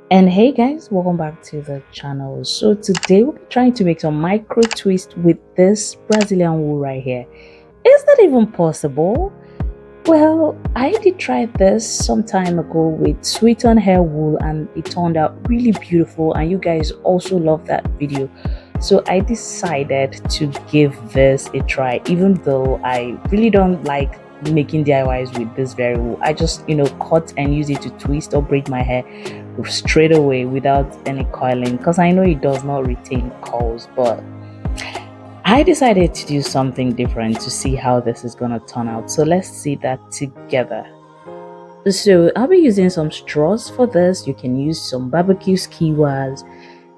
And hey guys, welcome back to the channel. So today we'll be trying to make some micro twist with this Brazilian wool right here. Is that even possible? Well, I did try this some time ago with sweet on hair wool and it turned out really beautiful, and you guys also loved that video. So I decided to give this a try, even though I really don't like making DIYs with this very wool. I just cut and use it to twist or braid my hair straight away without any coiling, because I know it does not retain curls, but I decided to do something different to see how this is gonna turn out. So let's see that together. So I'll be using some straws for this. You can use some barbecue skewers,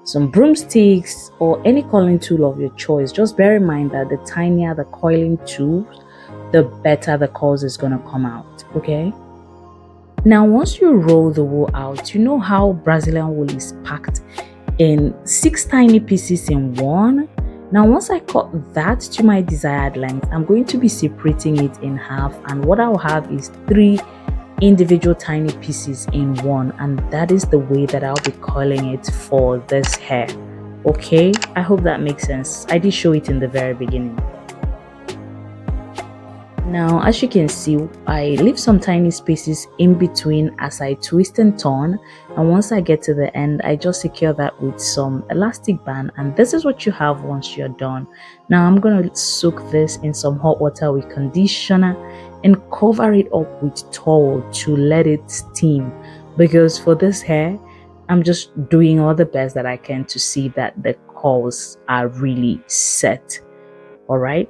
some broomsticks, or any coiling tool of your choice. Just bear in mind that the tinier the coiling tool, the better the curls is gonna come out, okay? Now once you roll the wool out, you know how Brazilian wool is packed in 6 tiny pieces in one. Now once I cut that to my desired length, I'm going to be separating it in half, and what I'll have is 3 individual tiny pieces in one, and that is the way that I'll be coiling it for this hair. Okay, I hope that makes sense. I did show it in the very beginning. Now as you can see, I leave some tiny spaces in between as I twist and turn, and once I get to the end, I just secure that with some elastic band, and this is what you have once you're done. Now I'm gonna soak this in some hot water with conditioner and cover it up with towel to let it steam, because for this hair I'm just doing all the best that I can to see that the curls are really set. All right.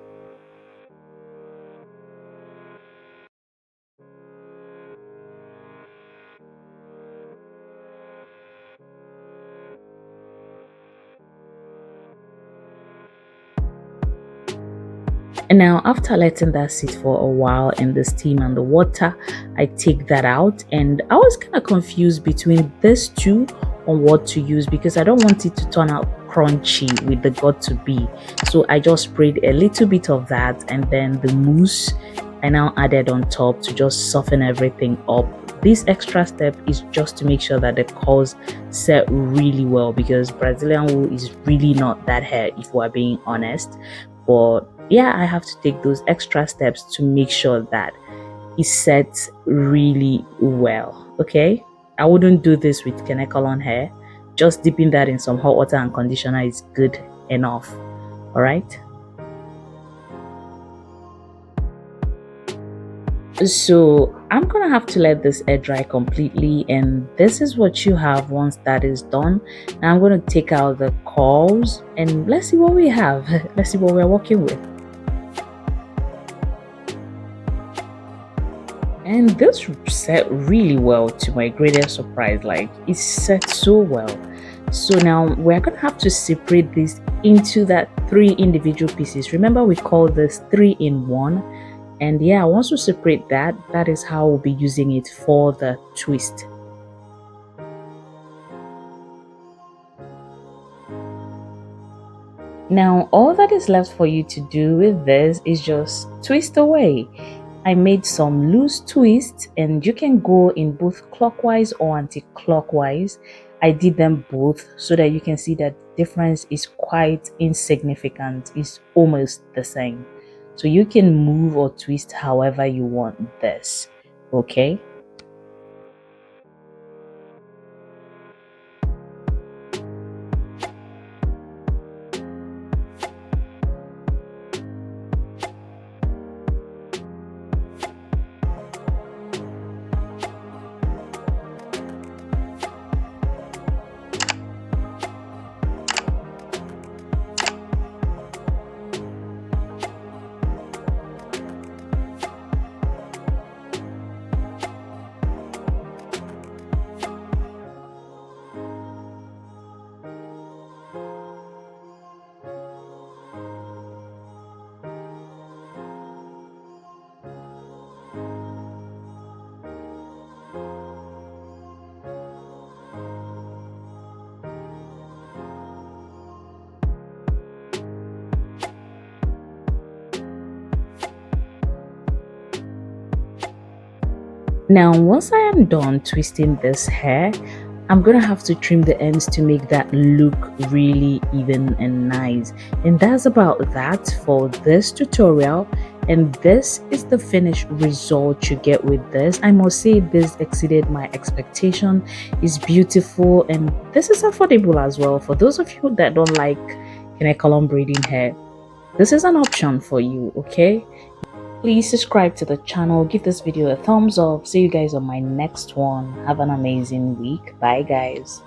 And now after letting that sit for a while in the steam and the water, I take that out, and I was kind of confused between these two on what to use, because I don't want it to turn out crunchy with the got to be. So I just sprayed a little bit of that, and then the mousse I now added on top to just soften everything up. This extra step is just to make sure that the curls set really well, because Brazilian wool is really not that hair if we're being honest. But yeah, I have to take those extra steps to make sure that it sets really well. Okay, I wouldn't do this with Kanekalon hair. Just dipping that in some hot water and conditioner is good enough. All right. So I'm gonna have to let this air dry completely, and this is what you have once that is done. Now I'm gonna take out the curls and let's see what we have. Let's see what we're working with. And this set really well, to my greatest surprise. Like, it set so well. So now we're gonna have to separate this into that 3 individual pieces. Remember, we call this 3 in 1. And yeah, once we separate that, that is how we'll be using it for the twist. Now all that is left for you to do with this is just twist away. I made some loose twists, and you can go in both clockwise or anti-clockwise. I did them both so that you can see that the difference is quite insignificant. It's almost the same. So you can move or twist however you want this. Okay. Now, once I am done twisting this hair, I'm gonna have to trim the ends to make that look really even and nice. And that's about that for this tutorial. And this is the finished result you get with this. I must say this exceeded my expectation. It's beautiful and this is affordable as well. For those of you that don't like column braiding hair, this is an option for you, okay? Please subscribe to the channel, give this video a thumbs up. See you guys on my next one. Have an amazing week. Bye guys.